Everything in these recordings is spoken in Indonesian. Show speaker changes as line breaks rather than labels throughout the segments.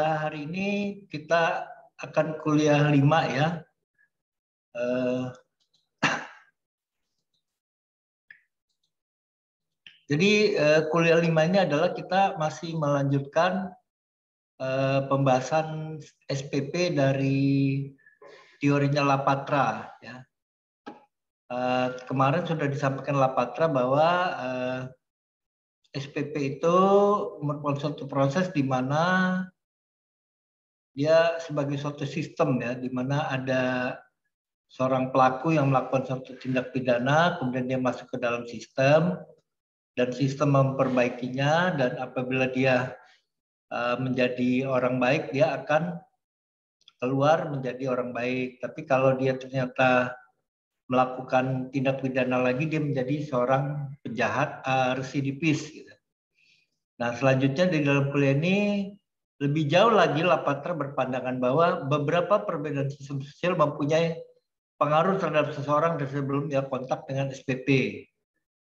Hari ini kita akan kuliah 5 ya. Jadi kuliah 5 ini adalah kita masih melanjutkan pembahasan SPP dari teorinya Lapatra. Ya. Kemarin sudah disampaikan Lapatra bahwa SPP itu merupakan suatu proses di mana dia sebagai suatu sistem ya, di mana ada seorang pelaku yang melakukan suatu tindak pidana, kemudian dia masuk ke dalam sistem, dan sistem memperbaikinya, dan apabila dia menjadi orang baik, dia akan keluar menjadi orang baik. Tapi kalau dia ternyata melakukan tindak pidana lagi, dia menjadi seorang penjahat, residivis. Gitu. Nah, selanjutnya di dalam kuliah ini, lebih jauh lagi Lapatra berpandangan bahwa beberapa perbedaan sistem sosial mempunyai pengaruh terhadap seseorang dari sebelum dia kontak dengan SPP.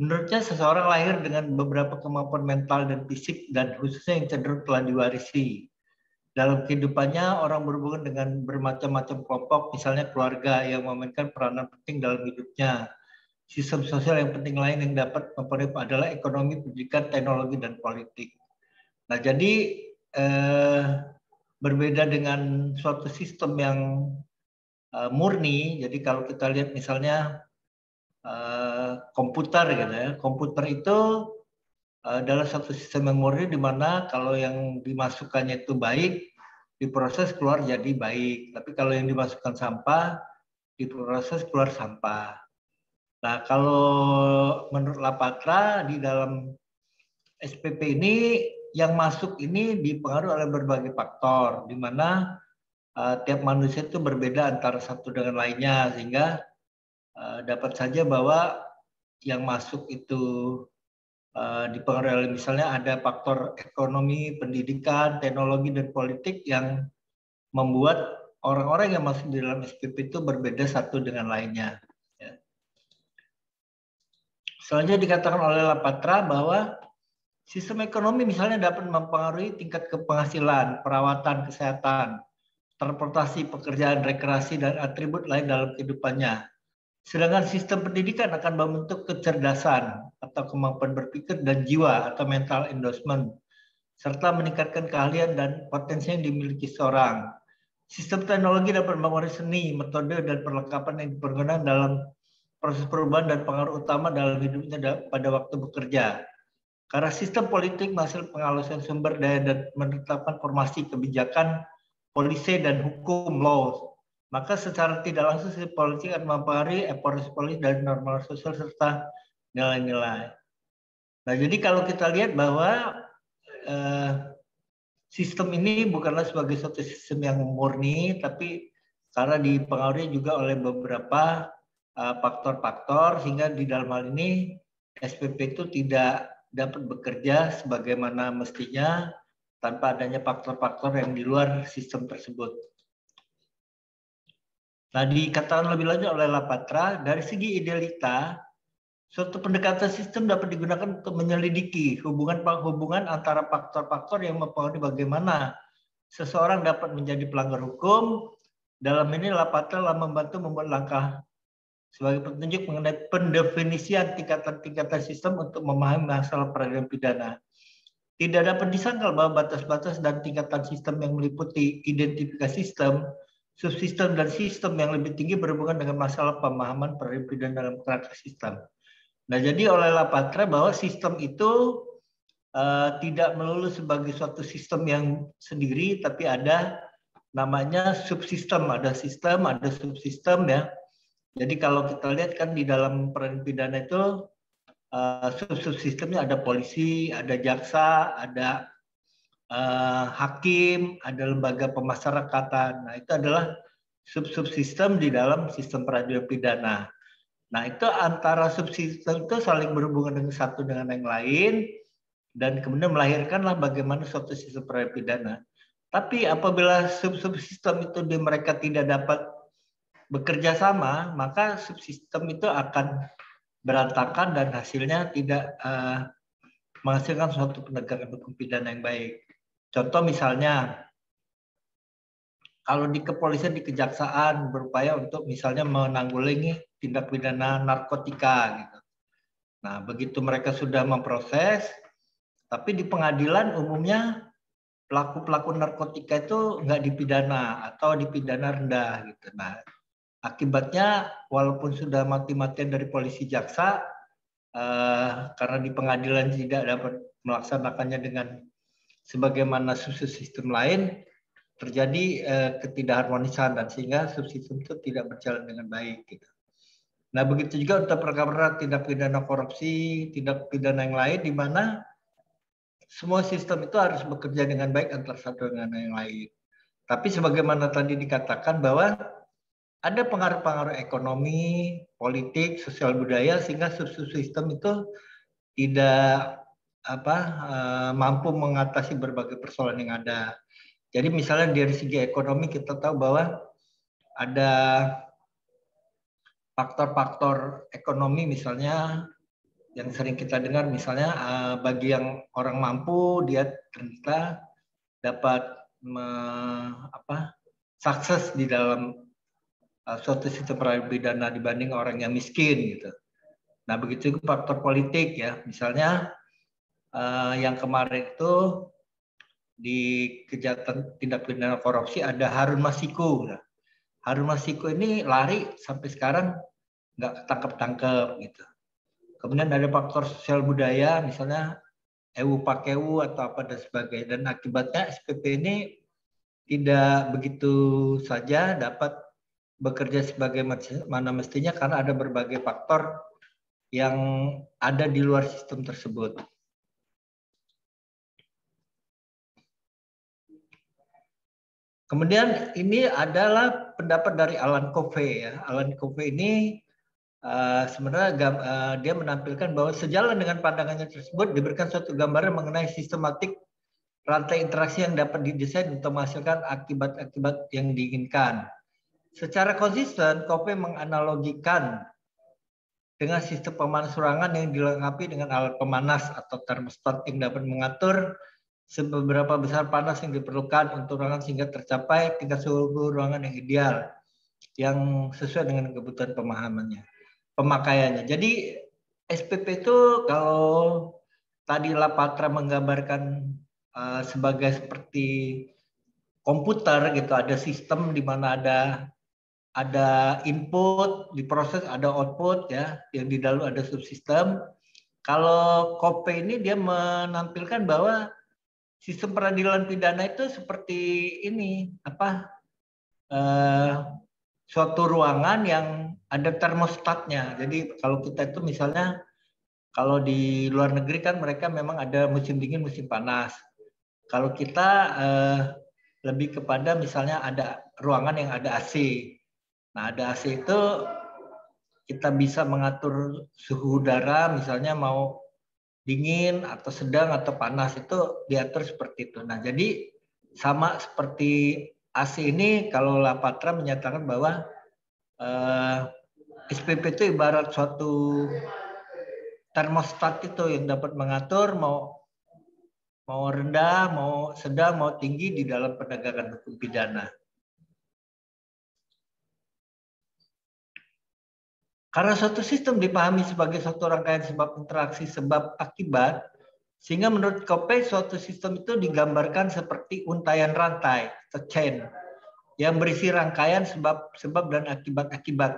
Menurutnya seseorang lahir dengan beberapa kemampuan mental dan fisik dan khususnya yang cenderung telah diwarisi. Dalam kehidupannya orang berhubungan dengan bermacam-macam kelompok, misalnya keluarga yang memainkan peranan penting dalam hidupnya. Sistem sosial yang penting lain yang dapat mempengaruhi adalah ekonomi, pendidikan, teknologi, dan politik. Nah, jadi berbeda dengan suatu sistem yang murni. Jadi kalau kita lihat misalnya komputer gitu ya. Komputer itu adalah satu sistem yang murni di mana kalau yang dimasukkannya itu baik, diproses keluar jadi baik. Tapi kalau yang dimasukkan sampah, diproses keluar sampah. Nah, kalau menurut Lapatra di dalam SPP ini yang masuk ini dipengaruhi oleh berbagai faktor, di mana tiap manusia itu berbeda antara satu dengan lainnya, sehingga dapat saja bahwa yang masuk itu dipengaruhi oleh misalnya ada faktor ekonomi, pendidikan, teknologi, dan politik yang membuat orang-orang yang masuk di dalam SPP itu berbeda satu dengan lainnya. Ya. Selanjutnya dikatakan oleh Lapatra bahwa sistem ekonomi misalnya dapat mempengaruhi tingkat penghasilan, perawatan, kesehatan, transportasi, pekerjaan, rekreasi, dan atribut lain dalam kehidupannya. Sedangkan sistem pendidikan akan membentuk kecerdasan atau kemampuan berpikir dan jiwa atau mental endorsement, serta meningkatkan keahlian dan potensi yang dimiliki seorang. Sistem teknologi dapat mempengaruhi seni, metode, dan perlengkapan yang dipergunakan dalam proses perubahan dan pengaruh utama dalam hidupnya pada waktu bekerja. Karena sistem politik menghasilkan pengawasan sumber daya dan menetapkan formasi kebijakan, polisi, dan hukum law, maka secara tidak langsung sistem politik akan mempengaruhi evolusi politik dan normal sosial serta nilai-nilai. Nah, jadi kalau kita lihat bahwa sistem ini bukanlah sebagai suatu sistem yang murni, tapi karena dipengaruhi juga oleh beberapa faktor-faktor, sehingga di dalam hal ini SPP itu tidak dapat bekerja sebagaimana mestinya tanpa adanya faktor-faktor yang di luar sistem tersebut. Nah, dikatakan lebih lanjut oleh Lapatra, dari segi idealita, suatu pendekatan sistem dapat digunakan untuk menyelidiki hubungan antara faktor-faktor yang mempengaruhi bagaimana seseorang dapat menjadi pelanggar hukum. Dalam ini Lapatra telah membantu membuat langkah sebagai petunjuk mengenai pendefinisian tingkatan-tingkatan sistem untuk memahami masalah peradilan pidana. Tidak dapat disangkal bahwa batas-batas dan tingkatan sistem yang meliputi identifikasi sistem, subsistem, dan sistem yang lebih tinggi berhubungan dengan masalah pemahaman peradilan pidana dalam kerangka sistem. Nah, jadi oleh Lapatra bahwa sistem itu tidak melulu sebagai suatu sistem yang sendiri, tapi ada namanya subsistem, ada sistem, ada subsistem ya. Jadi kalau kita lihat kan di dalam peradilan pidana itu subsistemnya ada polisi, ada jaksa, ada hakim, ada lembaga pemasyarakatan. Nah, itu adalah subsistem di dalam sistem peradilan pidana. Nah, itu antara subsistem itu saling berhubungan dengan satu dengan yang lain, dan kemudian melahirkanlah bagaimana suatu sistem peradilan pidana. Tapi apabila subsistem itu mereka tidak dapat bekerja sama, maka subsistem itu akan berantakan dan hasilnya tidak menghasilkan suatu penegakan hukum pidana yang baik. Contoh misalnya, kalau di kepolisian, di kejaksaan berupaya untuk misalnya menanggulangi tindak pidana narkotika gitu. Nah, begitu mereka sudah memproses, tapi di pengadilan umumnya pelaku-pelaku narkotika itu nggak dipidana atau dipidana rendah gitu. Nah, akibatnya walaupun sudah mati-matian dari polisi jaksa, karena di pengadilan tidak dapat melaksanakannya dengan sebagaimana sistem lain, terjadi ketidakharmonisan dan sehingga subsistem itu tidak berjalan dengan baik. Gitu. Nah, begitu juga untuk perkara tindak pidana korupsi, tindak pidana yang lain, di mana semua sistem itu harus bekerja dengan baik antara satu dengan yang lain. Tapi sebagaimana tadi dikatakan bahwa ada pengaruh-pengaruh ekonomi, politik, sosial budaya sehingga subsistem itu tidak mampu mengatasi berbagai persoalan yang ada. Jadi misalnya dari segi ekonomi kita tahu bahwa ada faktor-faktor ekonomi misalnya yang sering kita dengar misalnya bagi yang orang mampu dia ternyata dapat sukses di dalam suatu sistem peradilan pidana dibanding orang yang miskin gitu. Nah begitu faktor politik ya misalnya yang kemarin itu di kejahatan tindak pidana korupsi ada Harun Masiku. Nah, Harun Masiku ini lari sampai sekarang nggak ketangkep-tangkep gitu. Kemudian ada faktor sosial budaya, misalnya ewu pakewu atau apa dan sebagainya. Dan akibatnya SPP ini tidak begitu saja dapat bekerja sebagaimana mestinya karena ada berbagai faktor yang ada di luar sistem tersebut. Kemudian ini adalah pendapat dari Alan Covey ya. Alan Covey ini sebenarnya dia menampilkan bahwa sejalan dengan pandangannya tersebut diberikan suatu gambaran mengenai sistematik rantai interaksi yang dapat didesain untuk menghasilkan akibat-akibat yang diinginkan. Secara konsisten, Covey menganalogikan dengan sistem pemanas ruangan yang dilengkapi dengan alat pemanas atau termostat yang dapat mengatur seberapa besar panas yang diperlukan untuk ruangan sehingga tercapai tingkat suhu ruangan yang ideal yang sesuai dengan kebutuhan pemakaiannya. Jadi SPP itu kalau tadi Lapatra menggambarkan sebagai seperti komputer gitu, ada sistem di mana ada input diproses, ada output ya, yang di dalam ada subsistem. Kalau Covey ini dia menampilkan bahwa sistem peradilan pidana itu seperti ini suatu ruangan yang ada termostatnya. Jadi kalau kita itu misalnya kalau di luar negeri kan mereka memang ada musim dingin, musim panas. Kalau kita lebih kepada misalnya ada ruangan yang ada AC. Nah, ada AC itu kita bisa mengatur suhu udara misalnya mau dingin atau sedang atau panas itu diatur seperti itu. Nah, jadi sama seperti AC ini kalau Lapatra menyatakan bahwa SPP itu ibarat suatu termostat itu yang dapat mengatur mau rendah, mau sedang, mau tinggi di dalam penegakan hukum pidana. Karena suatu sistem dipahami sebagai suatu rangkaian sebab interaksi sebab akibat, sehingga menurut Covey suatu sistem itu digambarkan seperti untaian rantai, atau chain, yang berisi rangkaian sebab dan akibat-akibat.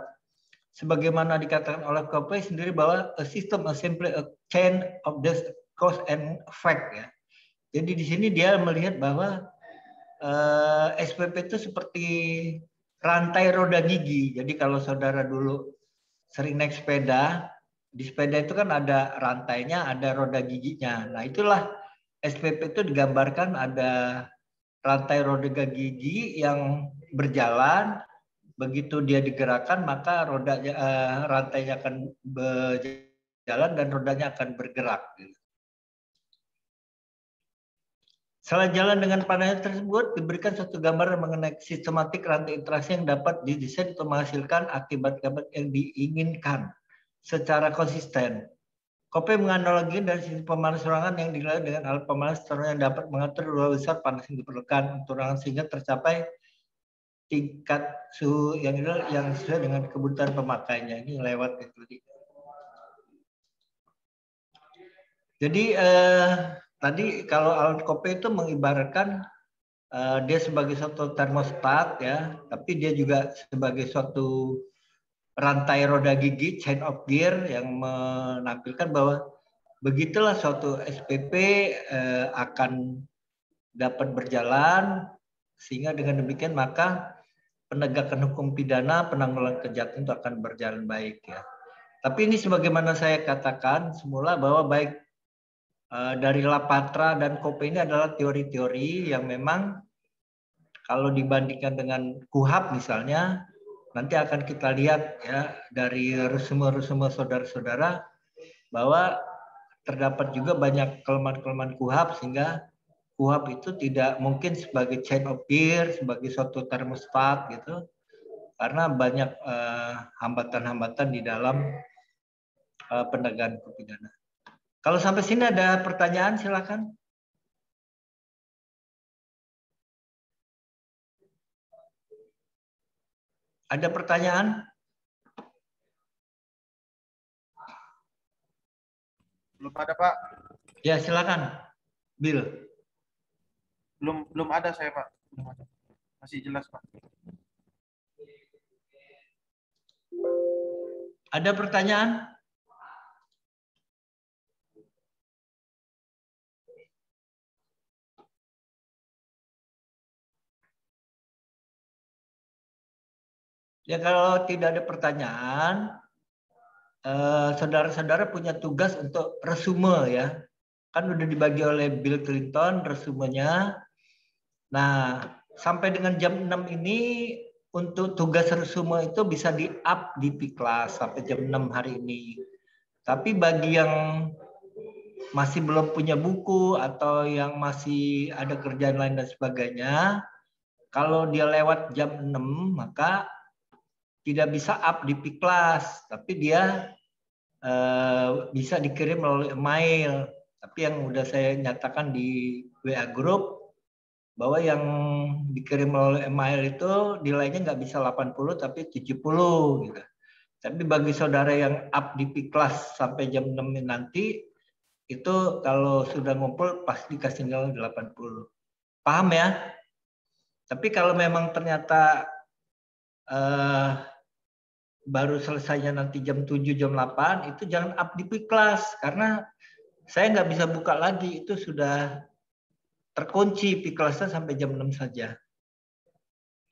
Sebagaimana dikatakan oleh Covey sendiri bahwa a system is simply a chain of this cause and effect. Ya. Jadi di sini dia melihat bahwa SPP itu seperti rantai roda gigi. Jadi kalau saudara dulu sering naik sepeda, di sepeda itu kan ada rantainya, ada roda giginya. Nah itulah SPP itu digambarkan ada rantai roda gigi yang berjalan, begitu dia digerakkan maka rantainya akan berjalan dan rodanya akan bergerak. Selain jalan dengan pandangan tersebut, diberikan suatu gambaran mengenai sistematik rantai interaksi yang dapat didesain untuk menghasilkan akibat-akibat yang diinginkan secara konsisten. Covey menganalogikan dari sisi pemanas ruangan yang dilalui dengan alat pemanas yang dapat mengatur berapa besar panas yang diperlukan untuk ruangan sehingga tercapai tingkat suhu yang sesuai dengan kebutuhan pemakainya. Ini lewat itu. Jadi tadi kalau alat kopi itu mengibaratkan dia sebagai suatu termostat ya, tapi dia juga sebagai suatu rantai roda gigi, chain of gear yang menampilkan bahwa begitulah suatu SPP akan dapat berjalan, sehingga dengan demikian maka penegakan hukum pidana, penanggulangan kejahatan itu akan berjalan baik ya. Tapi ini sebagaimana saya katakan semula bahwa baik dari Lapatra dan Kope ini adalah teori-teori yang memang kalau dibandingkan dengan KUHAP misalnya, nanti akan kita lihat ya dari resume-resume saudara-saudara bahwa terdapat juga banyak kelemahan-kelemahan KUHAP sehingga KUHAP itu tidak mungkin sebagai chain of gear, sebagai suatu termostat gitu, karena banyak hambatan-hambatan di dalam penegakan hukum pidana. Kalau sampai sini ada pertanyaan, silakan. Ada pertanyaan?
Belum ada, Pak.
Ya, silakan. Bill.
Belum ada saya, Pak. Belum ada. Masih jelas, Pak.
Ada pertanyaan? Ya kalau tidak ada pertanyaan, saudara-saudara punya tugas untuk resume ya. Kan udah dibagi oleh Bill Clinton resumenya. Nah, sampai dengan jam 6 ini untuk tugas resume itu bisa di-up di Piklas sampai jam 6 hari ini. Tapi bagi yang masih belum punya buku atau yang masih ada kerjaan lain dan sebagainya, kalau dia lewat jam 6 maka tidak bisa up di Piklas, tapi dia bisa dikirim melalui email. Tapi yang udah saya nyatakan di WA Group bahwa yang dikirim melalui email itu nilainya nggak bisa 80 tapi 70 gitu. Tapi bagi saudara yang up di Piklas sampai jam 6 nanti itu kalau sudah ngumpul pasti dikasih nilai 80. Paham ya? Tapi kalau memang ternyata baru selesainya nanti jam 7, jam 8, itu jangan up di Piklas. Karena saya nggak bisa buka lagi, itu sudah terkunci Piklasnya sampai jam 6 saja.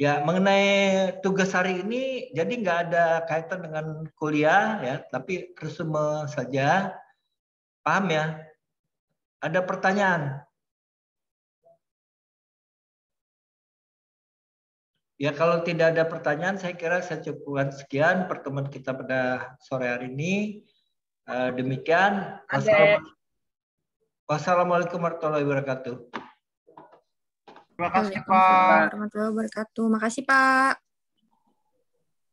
Ya, mengenai tugas hari ini, jadi nggak ada kaitan dengan kuliah, ya, tapi resume saja. Paham ya? Ada pertanyaan? Ya, kalau tidak ada pertanyaan, saya kira saya cukupkan sekian pertemuan kita pada sore hari ini. Demikian. Wassalamualaikum warahmatullahi wabarakatuh.
Terima kasih, Pak.
Waalaikumsalam warahmatullahi wabarakatuh. Makasih, Pak.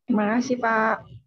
Terima kasih, Pak.